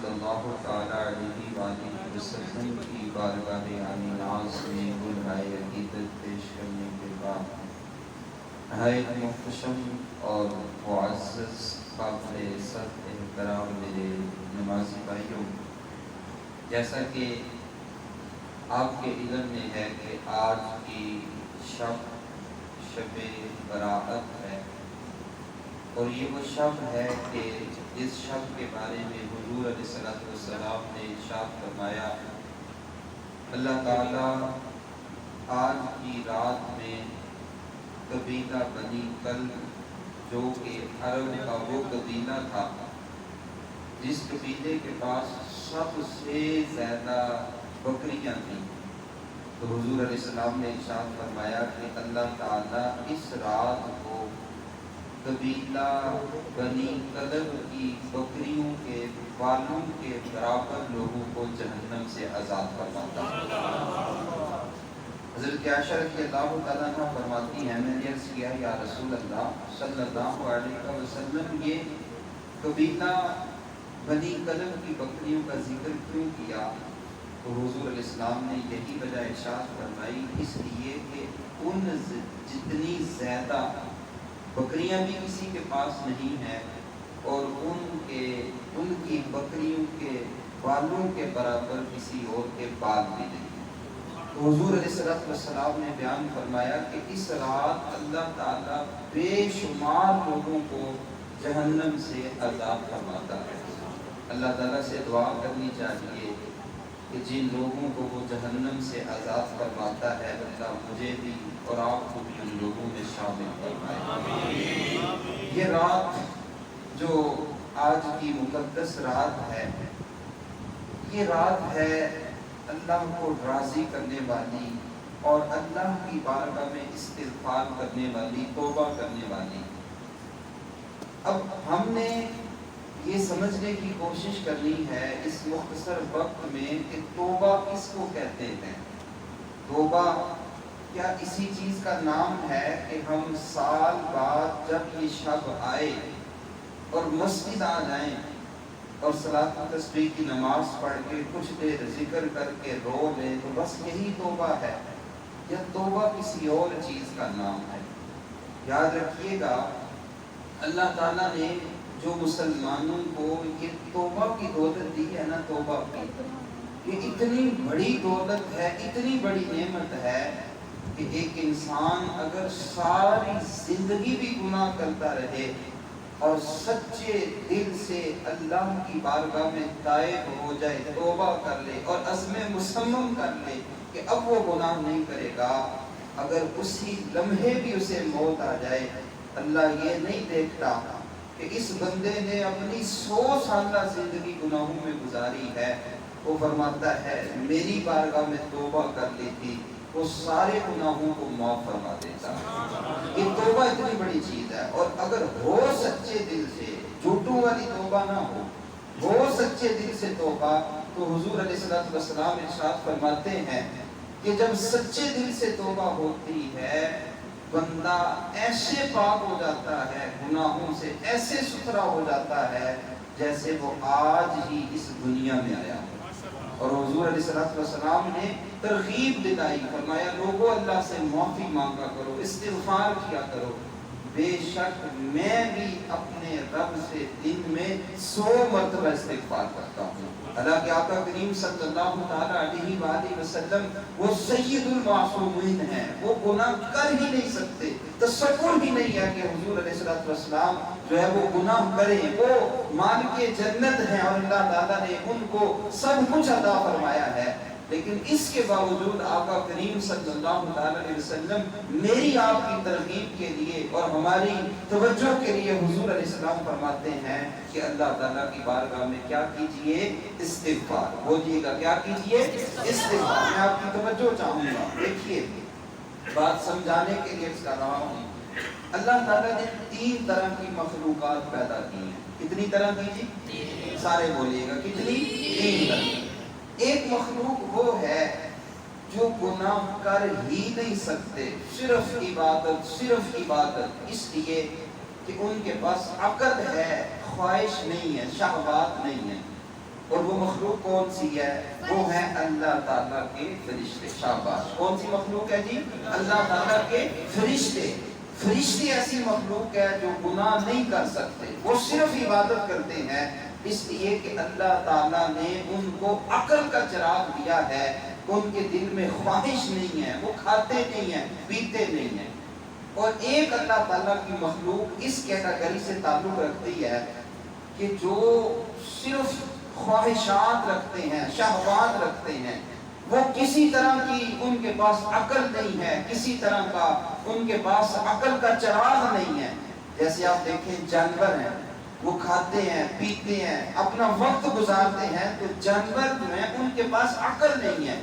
صلی اللہ تعالیٰ علیہ وآلہ وسلم کی بارگاہ عالی ناز میں گلہائے عقیدت پیش کرنے کے بعد نہایت محتشم اور معزز قابل صد احترام میرے نمازی بھائیوں، جیسا کہ آپ کے علم میں ہے کہ آج کی شب براءت ہے، اور یہ وہ شب ہے کہ اس شب کے بارے میں حضور علیہ السلام نے ارشاد فرمایا، اللہ تعالیٰ آج کی رات میں قبیلہ بنی کلب جو کہ عرب کا وہ قبیلہ تھا جس قبیلے کے پاس سب سے زیادہ بکریاں تھیں، تو حضور علیہ السلام نے ارشاد فرمایا کہ اللہ تعالیٰ اس رات کو قبیلہ بنی کلب کی بکریوں کے بالوں کے برابر لوگوں کو جہنم سے آزاد فرماتا ہے۔ حضرت عائشہ رضی اللہ تعالیٰ عنہ فرماتی ہیں، میں نے عرض کیا یا رسول اللہ صلی اللہ علیہ وسلم، یہ قبیلہ بنی کلب کی بکریوں کا ذکر کیوں کیا؟ تو حضور علیہ السلام نے یہی وجہ ارشاد فرمائی، اس لیے کہ ان جتنی زیادہ بکریاں بھی کسی کے پاس نہیں ہیں اور ان کی بکریوں کے بالوں کے برابر کسی اور کے بال بھی نہیں ہیں۔ تو حضور علیہ السلام نے بیان فرمایا کہ اس رات اللہ تعالیٰ بے شمار لوگوں کو جہنم سے آزاد فرماتا ہے۔ اللہ تعالیٰ سے دعا کرنی چاہیے کہ جن لوگوں کو وہ جہنم سے آزاد فرماتا ہے، اللہ مجھے بھی اور آپ کو بھی ان لوگوں میں شامل فرمائے۔ یہ رات جو آج کی مقدس رات ہے، یہ رات ہے اللہ کو راضی کرنے والی اور اللہ کی بارگاہ میں استغفار کرنے والی، توبہ کرنے والی۔ اب ہم نے یہ سمجھنے کی کوشش کرنی ہے اس مختصر وقت میں کہ توبہ کس کو کہتے ہیں۔ توبہ کیا اسی چیز کا نام ہے کہ ہم سال بعد جب یہ شب آئے اور مسجد آ جائیں اور صلاۃ و تسبیح کی نماز پڑھ کے کچھ دیر ذکر کر کے رو لیں تو بس یہی توبہ ہے، یا توبہ کسی اور چیز کا نام ہے؟ یاد رکھیے گا، اللہ تعالیٰ نے جو مسلمانوں کو یہ توبہ کی دولت دی ہے نا، توبہ کی، یہ اتنی بڑی دولت ہے، اتنی بڑی نعمت ہے کہ ایک انسان اگر ساری زندگی بھی گناہ کرتا رہے اور سچے دل سے اللہ کی بارگاہ میں تائب ہو جائے، توبہ کر لے اور عزم مصمم کر لے کہ اب وہ گناہ نہیں کرے گا، اگر اسی لمحے بھی اسے موت آ جائے، اللہ یہ نہیں دیکھتا کہ اس بندے نے اپنی 100 سالہ زندگی گناہوں میں گزاری ہے، وہ فرماتا ہے میری بارگاہ میں توبہ کر لی تھی، وہ سارے گناہوں کو معاف فرما دیتا ہے۔ یہ توبہ اتنی بڑی چیز ہے، اور اگر ہو سچے دل سے، جھوٹوں والی توبہ نہ ہو سچے دل سے توبہ، تو حضور علیہ السلام ارشاد فرماتے ہیں کہ جب سچے دل سے توبہ ہوتی ہے، بندہ ایسے پاک ہو جاتا ہے، گناہوں سے ایسے ستھرا ہو جاتا ہے جیسے وہ آج ہی اس دنیا میں آیا ہو۔ اور حضور علیہ السلام نے ترغیب دلائی، فرمایا لوگوں اللہ سے معافی مانگا کرو، استغفار کیا کرو، بے شک میں بھی اپنے رب سے دن میں 100 مرتبہ استغفار کرتا ہوں۔ حالانکہ آقا کریم صلی اللہ تعالیٰ علیہ وآلہ وسلم وہ سید المعصومین ہیں، وہ گناہ کر ہی نہیں سکتے، تصور ہی نہیں ہے کہ حضور علیہ السلام جو ہے وہ گناہ کریں، وہ مالک جنت ہیں اور اللہ تعالیٰ نے ان کو سب کچھ عطا فرمایا ہے، لیکن اس کے باوجود آقا کریم صلی اللہ علیہ وسلم میری آپ کی ترغیب کے لیے اور ہماری توجہ کے لیے حضور علیہ السلام فرماتے ہیں کہ اللہ تعالیٰ کی بارگاہ میں کیا کیجئے؟ استغفار۔ بولیے گا کیا کیجئے؟ استغفار۔ میں آپ کی توجہ چاہوں گا، دیکھیے بات سمجھانے کے لیے اس کا رہا ہوں۔ اللہ تعالیٰ نے 3 طرح کی مخلوقات پیدا کی ہیں۔ کتنی طرح کی جی؟ سارے بولیے گا کتنی؟ 3 طرح۔ ایک مخلوق وہ ہے جو گناہ کر ہی نہیں سکتے، صرف عبادت، اس لیے کہ ان کے پاس عقل ہے، خواہش نہیں ہے، شہوات نہیں ہے۔ اور وہ مخلوق کون سی ہے؟ وہ ہے اللہ تعالیٰ کے فرشتے. شاباش. کون سی مخلوق ہے جی؟ اللہ تعالیٰ کے فرشتے. فرشتے ایسی مخلوق ہے جو گناہ نہیں کر سکتے، وہ صرف عبادت کرتے ہیں، اس لیے کہ اللہ تعالیٰ نے ان کو عقل کا چراغ دیا ہے. ان کے دل میں خواہش نہیں ہے، وہ کھاتے نہیں ہیں، پیتے نہیں ہیں. اور ایک اللہ تعالیٰ کی مخلوق اس کیٹیگری سے تعلق رکھتی ہے کہ جو صرف خواہشات رکھتے ہیں، شہوات رکھتے ہیں. وہ کسی طرح کی ان کے پاس عقل نہیں ہے، کسی طرح کا ان کے پاس عقل کا چراغ نہیں ہے. جیسے آپ دیکھیں جانور ہیں، وہ کھاتے ہیں، پیتے ہیں، اپنا وقت گزارتے ہیں. تو جانور جو ہیں ان کے پاس عقل نہیں ہے.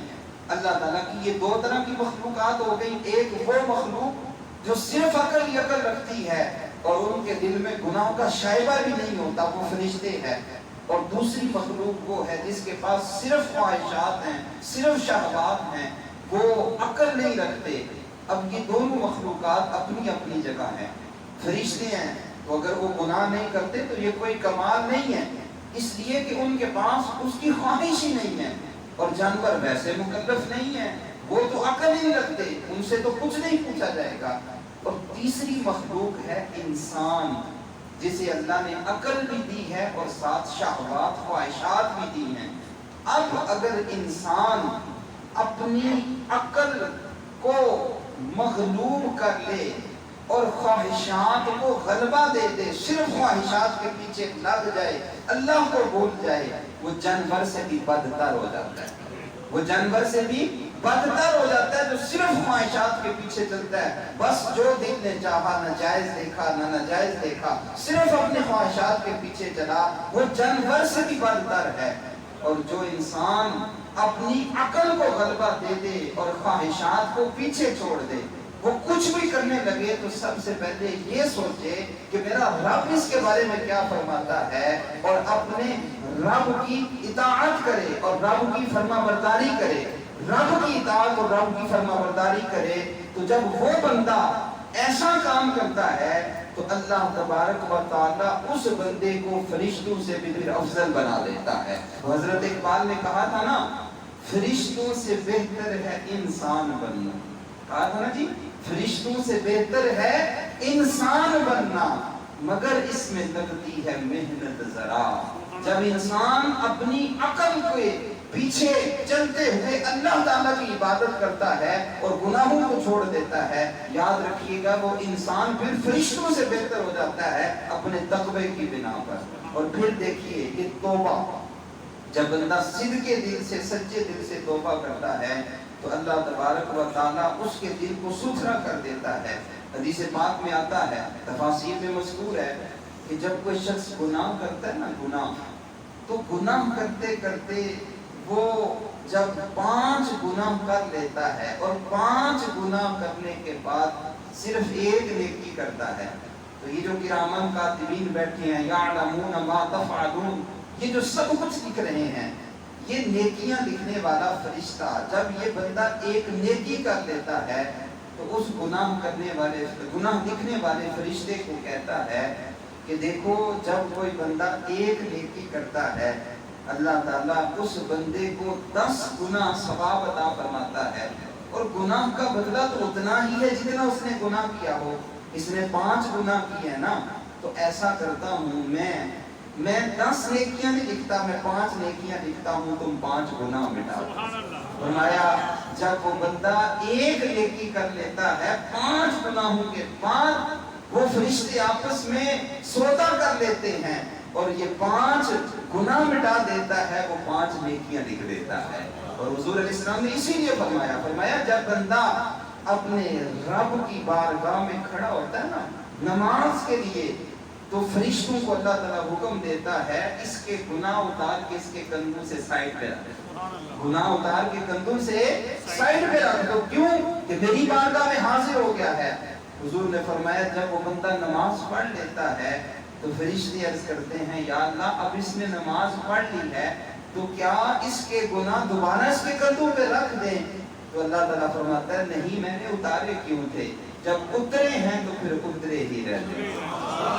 اللہ تعالیٰ کی یہ دو طرح کی مخلوقات ہو گئی. ایک وہ مخلوق جو صرف عقل ہی عقل رکھتی ہے اور ان کے دل میں گناہ کا شائبہ بھی نہیں ہوتا، وہ فرشتے ہیں. اور دوسری مخلوق وہ ہے جس کے پاس صرف خواہشات ہیں، صرف شہوات ہیں، وہ عقل نہیں رکھتے. اب یہ دونوں مخلوقات اپنی اپنی جگہ ہیں. فرشتے ہیں تو اگر وہ گناہ نہیں کرتے تو یہ کوئی کمال نہیں ہے، اس لیے کہ ان کے پاس اس کی خواہش ہی نہیں ہے. اور جانور ویسے مکلف نہیں ہے، وہ تو عقل ہی رکھتے، ان سے تو کچھ نہیں پوچھا جائے گا. اور تیسری مخلوق ہے انسان، جسے اللہ نے عقل بھی دی ہے اور ساتھ شہوات خواہشات بھی دی ہیں. اب اگر انسان اپنی عقل کو مغلوب کر لے اور خواہشات کو غلبہ دے دے، صرف خواہشات کے پیچھے لگ جائے، اللہ کو بھول جائے، وہ جانور سے بھی بدتر ہو جاتا ہے. وہ جانور سے بھی بدتر ہو جاتا ہے جو صرف خواہشات کے پیچھے چلتا ہے. بس جو دل نے چاہا، نہ جائز دیکھا نہ ناجائز دیکھا، صرف اپنے خواہشات کے پیچھے چلا، وہ جانور سے بھی بدتر ہے. اور جو انسان اپنی عقل کو غلبہ دے دے اور خواہشات کو پیچھے چھوڑ دے، وہ کچھ بھی کرنے لگے تو سب سے پہلے یہ سوچے کہ میرا رب اس کے بارے میں کیا فرماتا ہے، اور اپنے رب کی اطاعت کرے اور رب کی فرما برداری کرے. رب کی اطاعت اور رب کی فرما برداری کرے تو جب وہ بندہ ایسا کام کرتا ہے تو اللہ تبارک و تعالیٰ اس بندے کو فرشتوں سے بھی پھر افضل بنا دیتا ہے. حضرت اقبال نے کہا تھا نا، فرشتوں سے بہتر ہے انسان بننا. کہا تھا نا جی، فرشتوں سے بہتر ہے انسان بننا، مگر اس میں لگتی ہے محنت ذرا. جب انسان اپنی عقل کے پیچھے چلتے ہوئے اللہ تعالیٰ کی عبادت کرتا ہے اور گناہوں کو چھوڑ دیتا ہے، یاد رکھیے گا وہ انسان پھر فرشتوں سے بہتر ہو جاتا ہے اپنے تقوی کی بنا پر. اور پھر دیکھیے یہ توبہ، جب بندہ صدقے دل سے، سچے دل سے توبہ کرتا ہے تو اللہ تبارک و تعالیٰ اس کے دل کو ستھرا کر دیتا ہے. حدیث پاک میں آتا ہے، تفاسیر میں مذکور ہے کہ جب کوئی شخص گناہ کرتا ہے نا، گناہ، تو گناہ کرتے کرتے وہ جب 5 گناہ کر لیتا ہے اور 5 گناہ کرنے کے بعد صرف ایک نیکی کرتا ہے، تو یہ جو کرامن کاتبین بیٹھے ہیں، یعلمون ما تفعلون، یہ جو سب کچھ لکھ رہے ہیں، یہ نیکیاں لکھنے والا فرشتہ جب یہ بندہ ایک نیکی کر لیتا ہے تو اس گناہ لکھنے والے فرشتے کو کہتا ہے کہ دیکھو، جب کوئی بندہ ایک نیکی کرتا ہے اللہ تعالیٰ اس بندے کو 10 گنا ثواب عطا فرماتا ہے. اور گناہ کا بدلہ تو اتنا ہی ہے جتنا اس نے گناہ کیا ہو. اس نے 5 گناہ کیے ہیں نا، تو ایسا کرتا ہوں میں 10 نیکیاں نہیں لکھتا، میں 5 نیکیاں لکھتا ہوں، تم 5 گناہ مٹا. فرمایا جب وہ بندہ ایک نیکی کر لیتا ہے 5 گناہوں کے بعد، وہ فرشتے آپس میں سودا کر لیتے ہیں اور یہ 5 گناہ مٹا دیتا ہے، وہ 5 نیکیاں لکھ دیتا ہے. اور حضور علیہ السلام نے اسی لیے فرمایا جب بندہ اپنے رب کی بارگاہ میں کھڑا ہوتا ہے نا نماز کے لیے، تو فرشتوں کو اللہ تعالیٰ حکم دیتا ہے اس کے گناہ اتار کے اس کے کندھوں سے سائڈ پہ رکھ دو. گناہ اتار کے کندھوں سے سائڈ پہ رکھ دو. کیوں؟ کہ میری بارگاہ میں حاضر ہو گیا ہے. حضور نے فرمایا جب وہ بندہ نماز پڑھ لیتا ہے تو فرشتے عرض کرتے ہیں یا اللہ اب اس نے نماز پڑھ لی ہے تو کیا اس کے گناہ دوبارہ اس کے کندھوں پہ رکھ دیں؟ تو اللہ تعالیٰ فرماتا ہے نہیں، میں نے اتارے کیوں تھے، جب اترے ہیں تو پھر اترے ہی رہتے.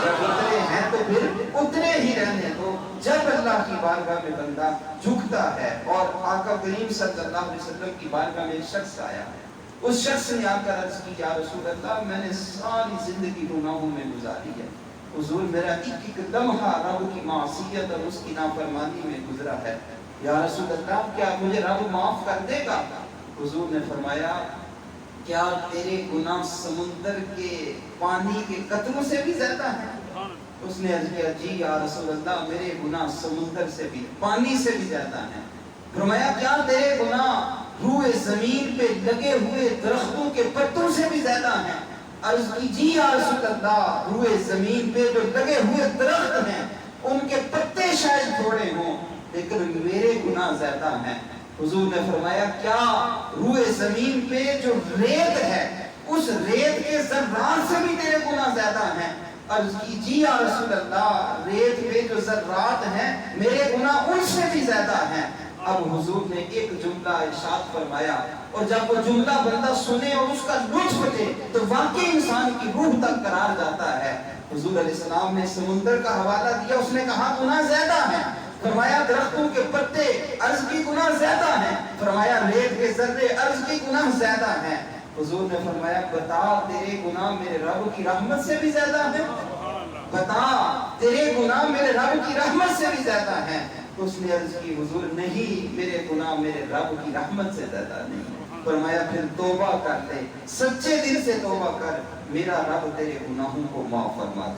جب اترے ہیں تو پھر اترے ہی رہنے دو۔ جب اللہ کی بارگاہ میں بندہ جھکتا ہے، اور آقا کریم صلی اللہ علیہ وسلم کی بارگاہ میں ایک شخص آیا، اس شخص نے آ کر عرض کی، یا رسول اللہ میں نے ساری زندگی گناہوں میں گزاری ہے، حضور میرا ایک ایک لمحہ رب کی معصیت اور اس کی نافرمانی میں گزرا ہے، یا رسول اللہ کیا مجھے رب معاف کر دے گا؟ حضور نے فرمایا، کیا تیرے گناہ سمندر کے پانی کے قطروں سے بھی زیادہ ہیں؟ اس نے عرض کیا، جی یا رسول اللہ میرے گناہ سمندر سے بھی، پانی سے بھی زیادہ ہیں۔ فرمایا، کیا تیرے گناہ روئے زمین پہ لگے ہوئے درختوں کے پتوں سے بھی زیادہ ہیں؟ عرض کی، جی یا رسول اللہ روئے زمین پہ جو لگے ہوئے درخت ہیں ان کے پتے شاید تھوڑے ہوں لیکن میرے گناہ زیادہ ہیں۔ حضور نے فرمایا، کیا روئے زمین پہ جو ریت ہے اس ریت کے ذرات سے بھی تیرے گناہ زیادہ ہیں؟ عرض کی، جی یا رسول اللہ ریت پہ جو ذرات ہیں میرے گناہ ان سے بھی زیادہ ہیں۔ اب حضور نے ایک جملہ ارشاد فرمایا، اور جب وہ جملہ بندہ سنے اور اس کا لطف لے تو واقعی انسان کی روح تک قرار جاتا ہے۔ حضور علیہ السلام نے سمندر کا حوالہ دیا، اس نے کہا گناہ زیادہ ہیں، فرمایا درختوں کے پتے، عرض کی گناہ زیادہ ہیں، فرمایا ریت کے ذرے، عرض کی گناہ زیادہ ہیں۔ حضور نے فرمایا، بتا تیرے گناہ میرے رب کی رحمت سے بھی زیادہ ہیں؟ بتا تیرے گناہ میرے رب کی رحمت سے بھی زیادہ ہیں؟ اس نے عرض کی، حضور نہیں، میرے گناہ میرے رب کی رحمت سے زیادہ نہیں۔ فرمایا، پھر توبہ کر لے، سچے دل سے توبہ کر، میرا رب تیرے گناہوں کو معاف فرما دے۔